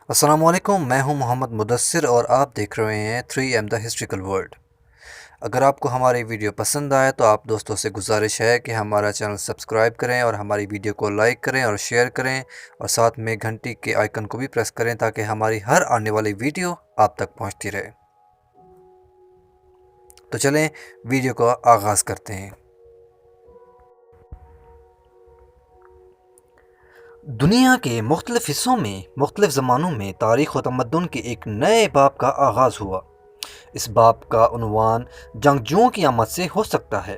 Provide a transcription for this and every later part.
السلام علیکم، میں ہوں محمد مدثر اور آپ دیکھ رہے ہیں 3M دا ہسٹریکل ورلڈ۔ اگر آپ کو ہماری ویڈیو پسند آئے تو آپ دوستوں سے گزارش ہے کہ ہمارا چینل سبسکرائب کریں اور ہماری ویڈیو کو لائک کریں اور شیئر کریں، اور ساتھ میں گھنٹی کے آئیکن کو بھی پریس کریں تاکہ ہماری ہر آنے والی ویڈیو آپ تک پہنچتی رہے۔ تو چلیں ویڈیو کا آغاز کرتے ہیں۔ دنیا کے مختلف حصوں میں مختلف زمانوں میں تاریخ و تمدن کے ایک نئے باب کا آغاز ہوا۔ اس باب کا عنوان جنگجوؤں کی آمد سے ہو سکتا ہے۔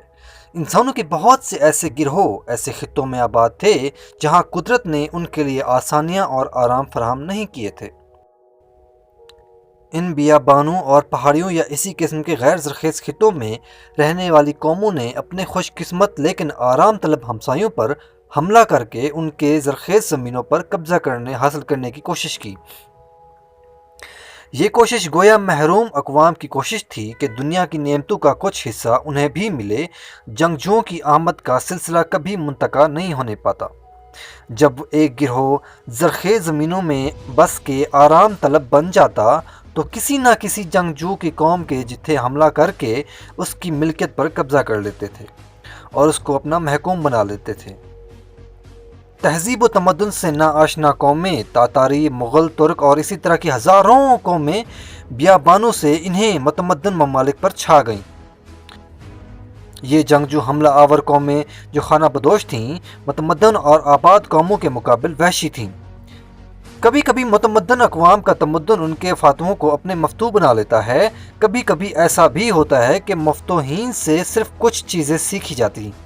انسانوں کے بہت سے ایسے گروہ ایسے خطوں میں آباد تھے جہاں قدرت نے ان کے لیے آسانیاں اور آرام فراہم نہیں کیے تھے۔ ان بیابانوں اور پہاڑیوں یا اسی قسم کے غیر زرخیز خطوں میں رہنے والی قوموں نے اپنے خوش قسمت لیکن آرام طلب ہمسایوں پر حملہ کر کے ان کے زرخیز زمینوں پر قبضہ حاصل کرنے کی کوشش کی۔ یہ کوشش گویا محروم اقوام کی کوشش تھی کہ دنیا کی نعمتوں کا کچھ حصہ انہیں بھی ملے۔ جنگجوؤں کی آمد کا سلسلہ کبھی منتقا نہیں ہونے پاتا۔ جب ایک گروہ زرخیز زمینوں میں بس کے آرام طلب بن جاتا تو کسی نہ کسی جنگجو کی قوم کے جتھے حملہ کر کے اس کی ملکیت پر قبضہ کر لیتے تھے اور اس کو اپنا محکوم بنا لیتے تھے۔ تہذیب و تمدن سے ناآشنا قومیں، تاتاری، مغل، ترک اور اسی طرح کی ہزاروں قومیں بیابانوں سے انہیں متمدن ممالک پر چھا گئیں۔ یہ جنگجو حملہ آور قومیں جو خانہ بدوش تھیں، متمدن اور آباد قوموں کے مقابل وحشی تھیں۔ کبھی کبھی متمدن اقوام کا تمدن ان کے فاتحوں کو اپنے مفتوح بنا لیتا ہے، کبھی کبھی ایسا بھی ہوتا ہے کہ مفتوحین سے صرف کچھ چیزیں سیکھی جاتی ہیں۔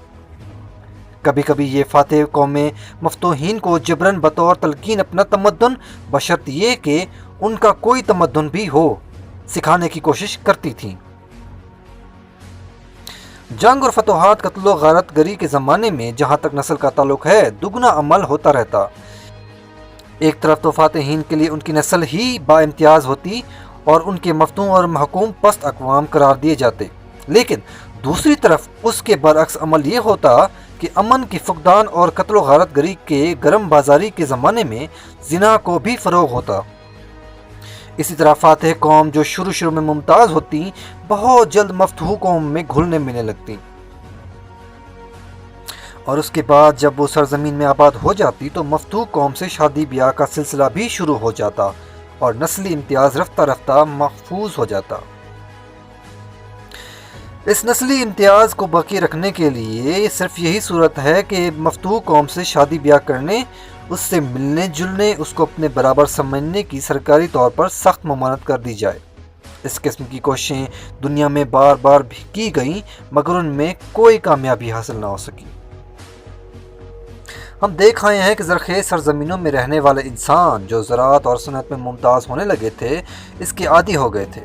کبھی کبھی یہ فاتح قومیں مفتوحین کو جبراً بطور تلقین اپنا تمدن، بشرط یہ کہ ان کا کوئی تمدن بھی ہو، سکھانے کی کوشش کرتی تھیں۔ جنگ اور فتوحات، قتل و غارت گری کے زمانے میں جہاں تک نسل کا تعلق ہے دگنا عمل ہوتا رہتا۔ ایک طرف تو فاتحین کے لیے ان کی نسل ہی با امتیاز ہوتی اور ان کے مفتوح اور محکوم پست اقوام قرار دیے جاتے، لیکن دوسری طرف اس کے برعکس عمل یہ ہوتا کہ امن کی فقدان اور قتل و غارت گری کے گرم بازاری کے زمانے میں زنا کو بھی فروغ ہوتا۔ اسی طرح فاتح قوم جو شروع میں ممتاز ہوتی بہت جلد مفتوح قوم میں گھلنے ملنے لگتی، اور اس کے بعد جب وہ سرزمین میں آباد ہو جاتی تو مفتوح قوم سے شادی بیاہ کا سلسلہ بھی شروع ہو جاتا اور نسلی امتیاز رفتہ رفتہ محفوظ ہو جاتا۔ اس نسلی امتیاز کو باقی رکھنے کے لیے صرف یہی صورت ہے کہ مفتوح قوم سے شادی بیاہ کرنے، اس سے ملنے جلنے، اس کو اپنے برابر سمجھنے کی سرکاری طور پر سخت ممانعت کر دی جائے۔ اس قسم کی کوششیں دنیا میں بار بار بھی کی گئیں مگر ان میں کوئی کامیابی حاصل نہ ہو سکی۔ ہم دیکھ آئے ہیں کہ زرخیز سرزمینوں میں رہنے والے انسان جو زراعت اور صنعت میں ممتاز ہونے لگے تھے، اس کے عادی ہو گئے تھے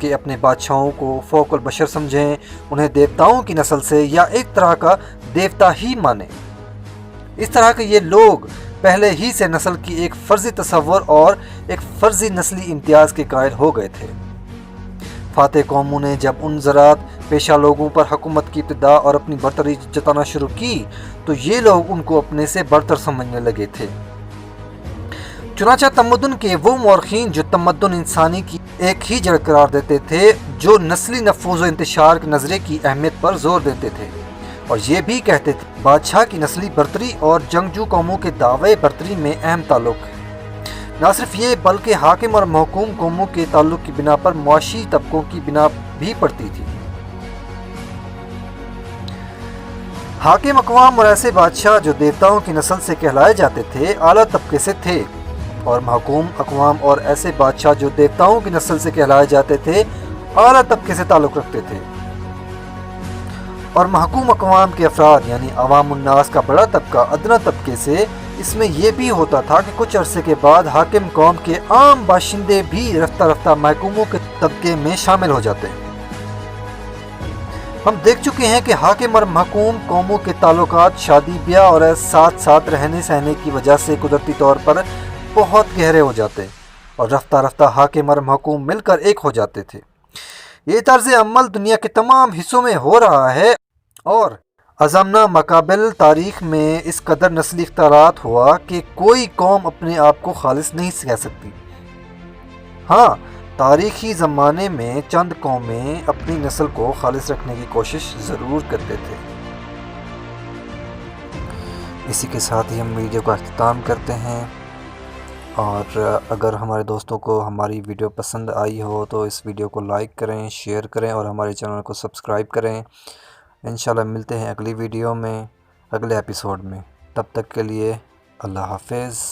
کہ اپنے بادشاہوں کو فوق البشر سمجھیں، انہیں دیوتاؤں کی نسل سے یا ایک طرح کا دیوتا ہی مانیں۔ اس طرح کہ یہ لوگ پہلے ہی سے نسل کی ایک فرضی تصور اور ایک فرضی نسلی امتیاز کے قائل ہو گئے تھے۔ فاتح قوموں نے جب ان زراعت پیشہ لوگوں پر حکومت کی ابتدا اور اپنی برتری جتانا شروع کی تو یہ لوگ ان کو اپنے سے برتر سمجھنے لگے تھے۔ چنانچہ تمدن کے وہ مورخین جو تمدن انسانی کی ایک ہی جڑ قرار دیتے تھے، جو نسلی نفوذ و انتشار کے نظریے کی اہمیت پر زور دیتے تھے اور یہ بھی کہتے تھے بادشاہ کی نسلی برتری اور جنگجو قوموں کے دعوے برتری میں اہم تعلق ہے۔ نہ صرف یہ بلکہ حاکم اور محکوم قوموں کے تعلق کی بنا پر معاشی طبقوں کی بنا بھی پڑتی تھی۔ حاکم اقوام اور ایسے بادشاہ جو دیوتاؤں کی نسل سے کہلائے جاتے تھے اعلیٰ طبقے سے تھے، اور محکوم اقوام اور ایسے بادشاہ جو دیوتاؤں کی نسل سے کہلائے جاتے تھے اعلیٰ طبقے سے تعلق رکھتے تھے۔ اور محکوم اقوام کے افراد یعنی عوام الناس کا بڑا طبقہ ادنیٰ طبقے سے، اس میں یہ بھی ہوتا تھا کہ کچھ عرصے کے بعد حاکم قوم کے عام باشندے بھی رفتہ رفتہ محکوموں کے طبقے میں شامل ہو جاتے ہیں۔ ہم دیکھ چکے ہیں کہ حاکم اور محکوم قوموں کے تعلقات شادی بیاہ اور ساتھ ساتھ رہنے سہنے کی وجہ سے قدرتی طور پر بہت گہرے ہو جاتے اور رفتہ رفتہ حاکم اور محکوم مل کر ایک ہو جاتے تھے۔ یہ طرز عمل دنیا کے تمام حصوں میں ہو رہا ہے اور ازمنہ مقابل تاریخ میں اس قدر نسلی اختلاط ہوا کہ کوئی قوم اپنے آپ کو خالص نہیں کہہ سکتی۔ ہاں، تاریخی زمانے میں چند قومیں اپنی نسل کو خالص رکھنے کی کوشش ضرور کرتے تھے۔ اسی کے ساتھ ہی ہم ویڈیو کا اختتام کرتے ہیں، اور اگر ہمارے دوستوں کو ہماری ویڈیو پسند آئی ہو تو اس ویڈیو کو لائک کریں، شیئر کریں اور ہمارے چینل کو سبسکرائب کریں۔ انشاءاللہ ملتے ہیں اگلی ویڈیو میں، اگلے ایپیسوڈ میں۔ تب تک کے لیے اللہ حافظ۔